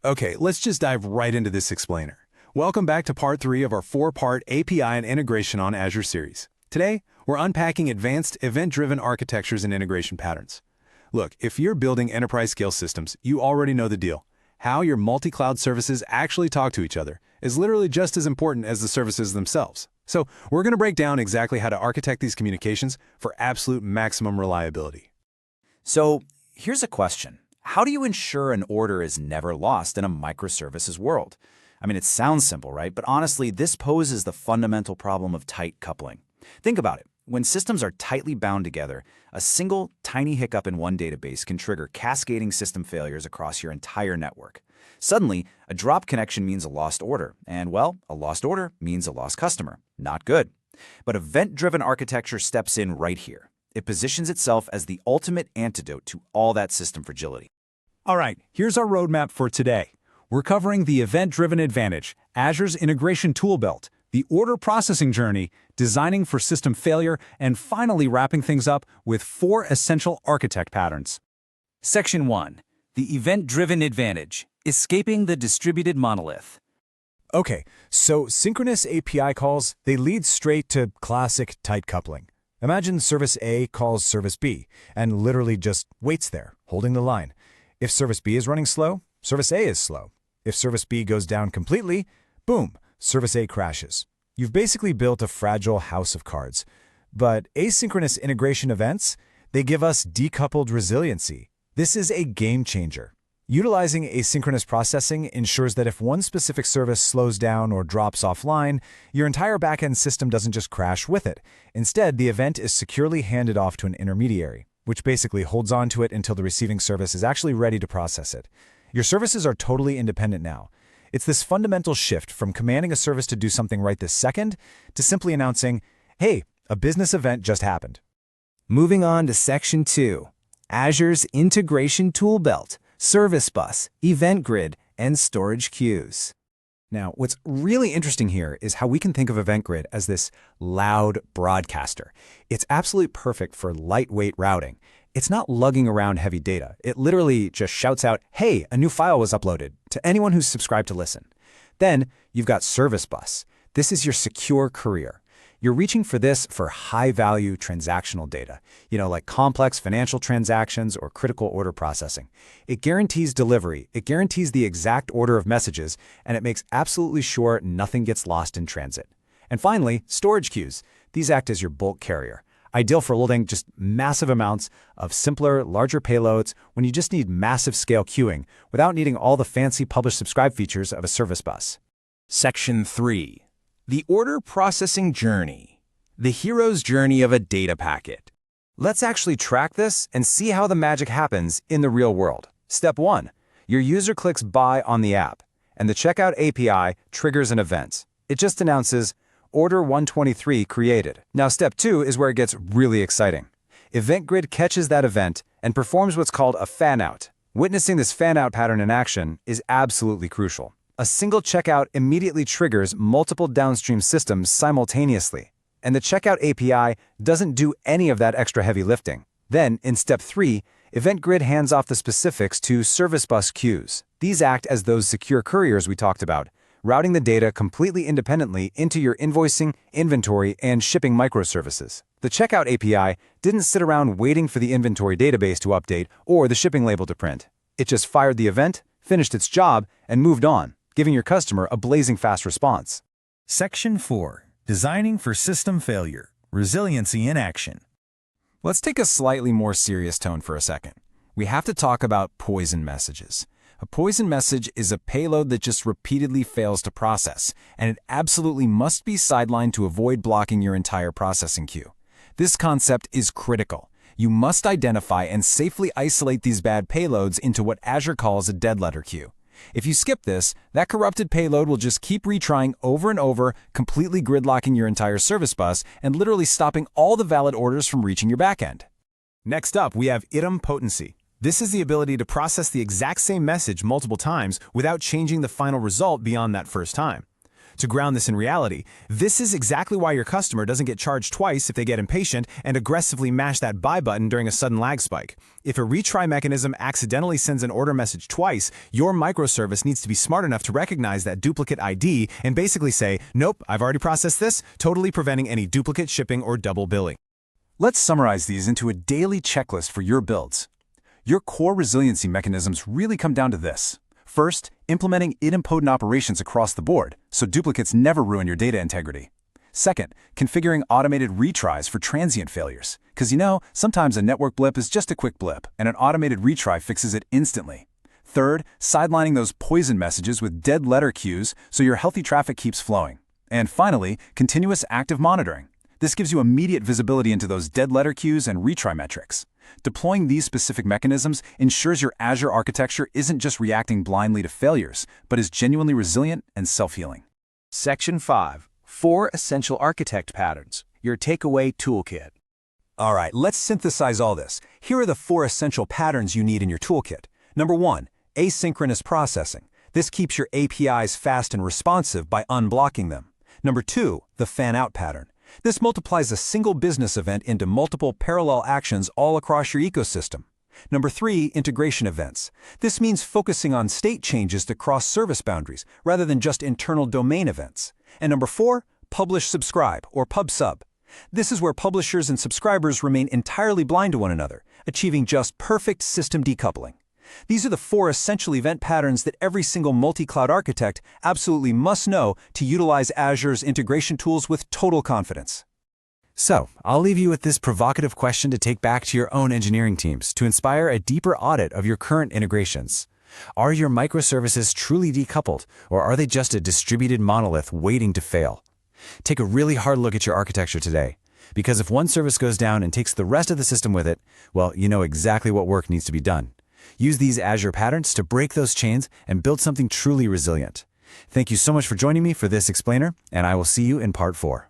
Okay, let's just dive right into this explainer. Welcome back to part 3 of our 4-part API and integration on Azure series. Today, we're unpacking advanced event-driven architectures and integration patterns. Look, if you're building enterprise-scale systems, you already know the deal. How your multi-cloud services actually talk to each other is literally just as important as the services themselves. So, we're going to break down exactly how to architect these communications for absolute maximum reliability. So, here's a question. How do you ensure an order is never lost in a microservices world? I mean, it sounds simple, right? But honestly, this poses the fundamental problem of tight coupling. Think about it. When systems are tightly bound together, a single tiny hiccup in one database can trigger cascading system failures across your entire network. Suddenly, a drop connection means a lost order, and well, a lost order means a lost customer. Not good. But event-driven architecture steps in right here. It positions itself as the ultimate antidote to all that system fragility. All right, here's our roadmap for today. We're covering the event-driven advantage, Azure's integration tool belt, the order processing journey, designing for system failure, and finally wrapping things up with 4 essential architect patterns. Section 1. The event-driven advantage, escaping the distributed monolith. Okay, so synchronous API calls, they lead straight to classic tight coupling. Imagine service A calls service B and literally just waits there, holding the line. If service B is running slow, service A is slow. If service B goes down completely, boom, service A crashes. You've basically built a fragile house of cards. But asynchronous integration events, they give us decoupled resiliency. This is a game changer. Utilizing asynchronous processing ensures that if one specific service slows down or drops offline, your entire backend system doesn't just crash with it. Instead, the event is securely handed off to an intermediary, which basically holds on to it until the receiving service is actually ready to process it. Your services are totally independent now. It's this fundamental shift from commanding a service to do something right this second to simply announcing, hey, a business event just happened. Moving on to Section 2, Azure's integration tool belt. Service bus, event grid, and storage queues. Now, what's really interesting here is how we can think of Event Grid as this loud broadcaster. It's absolutely perfect for lightweight routing. It's not lugging around heavy data. It literally just shouts out, hey, a new file was uploaded, to anyone who's subscribed to listen. Then you've got Service Bus. This is your secure courier. You're reaching for this for high-value transactional data, like complex financial transactions or critical order processing. It guarantees delivery, it guarantees the exact order of messages, and it makes absolutely sure nothing gets lost in transit. And finally, storage queues. These act as your bulk carrier, ideal for loading just massive amounts of simpler, larger payloads when you just need massive scale queuing without needing all the fancy publish-subscribe features of a service bus. Section 3. The order processing journey, the hero's journey of a data packet. Let's actually track this and see how the magic happens in the real world. Step 1. Your user clicks buy on the app, and the checkout API triggers an event. It just announces, Order 123 created. Now step 2 is where it gets really exciting. Event Grid catches that event and performs what's called a fan-out. Witnessing this fan-out pattern in action is absolutely crucial. A single checkout immediately triggers multiple downstream systems simultaneously, and the checkout API doesn't do any of that extra heavy lifting. Then, in step 3, Event Grid hands off the specifics to Service Bus queues. These act as those secure couriers we talked about, routing the data completely independently into your invoicing, inventory, and shipping microservices. The checkout API didn't sit around waiting for the inventory database to update or the shipping label to print. It just fired the event, finished its job, and moved on, giving your customer a blazing fast response. Section 4. Designing for System Failure, Resiliency in Action. Let's take a slightly more serious tone for a second. We have to talk about poison messages. A poison message is a payload that just repeatedly fails to process, and it absolutely must be sidelined to avoid blocking your entire processing queue. This concept is critical. You must identify and safely isolate these bad payloads into what Azure calls a dead letter queue. If you skip this, that corrupted payload will just keep retrying over and over, completely gridlocking your entire service bus and literally stopping all the valid orders from reaching your backend. Next up, we have idempotency. This is the ability to process the exact same message multiple times without changing the final result beyond that first time. To ground this in reality, this is exactly why your customer doesn't get charged twice if they get impatient and aggressively mash that buy button during a sudden lag spike. If a retry mechanism accidentally sends an order message twice, your microservice needs to be smart enough to recognize that duplicate ID and basically say, nope, I've already processed this, totally preventing any duplicate shipping or double billing. Let's summarize these into a daily checklist for your builds. Your core resiliency mechanisms really come down to this. First, implementing idempotent operations across the board, so duplicates never ruin your data integrity. Second, configuring automated retries for transient failures, because sometimes a network blip is just a quick blip, and an automated retry fixes it instantly. Third, sidelining those poison messages with dead letter queues so your healthy traffic keeps flowing. And finally, continuous active monitoring. This gives you immediate visibility into those dead letter queues and retry metrics. Deploying these specific mechanisms ensures your Azure architecture isn't just reacting blindly to failures, but is genuinely resilient and self-healing. Section 5. 4 Essential Architect Patterns, your takeaway toolkit. All right, let's synthesize all this. Here are the 4 essential patterns you need in your toolkit. Number 1, asynchronous processing. This keeps your APIs fast and responsive by unblocking them. Number 2, the fan-out pattern. This multiplies a single business event into multiple parallel actions all across your ecosystem. Number 3, integration events. This means focusing on state changes to cross service boundaries rather than just internal domain events. And number 4, publish-subscribe or pub-sub. This is where publishers and subscribers remain entirely blind to one another, achieving just perfect system decoupling. These are the 4 essential event patterns that every single multi-cloud architect absolutely must know to utilize Azure's integration tools with total confidence. So, I'll leave you with this provocative question to take back to your own engineering teams to inspire a deeper audit of your current integrations. Are your microservices truly decoupled, or are they just a distributed monolith waiting to fail? Take a really hard look at your architecture today, because if one service goes down and takes the rest of the system with it, well, you know exactly what work needs to be done. Use these Azure patterns to break those chains and build something truly resilient. Thank you so much for joining me for this explainer, and I will see you in part 4.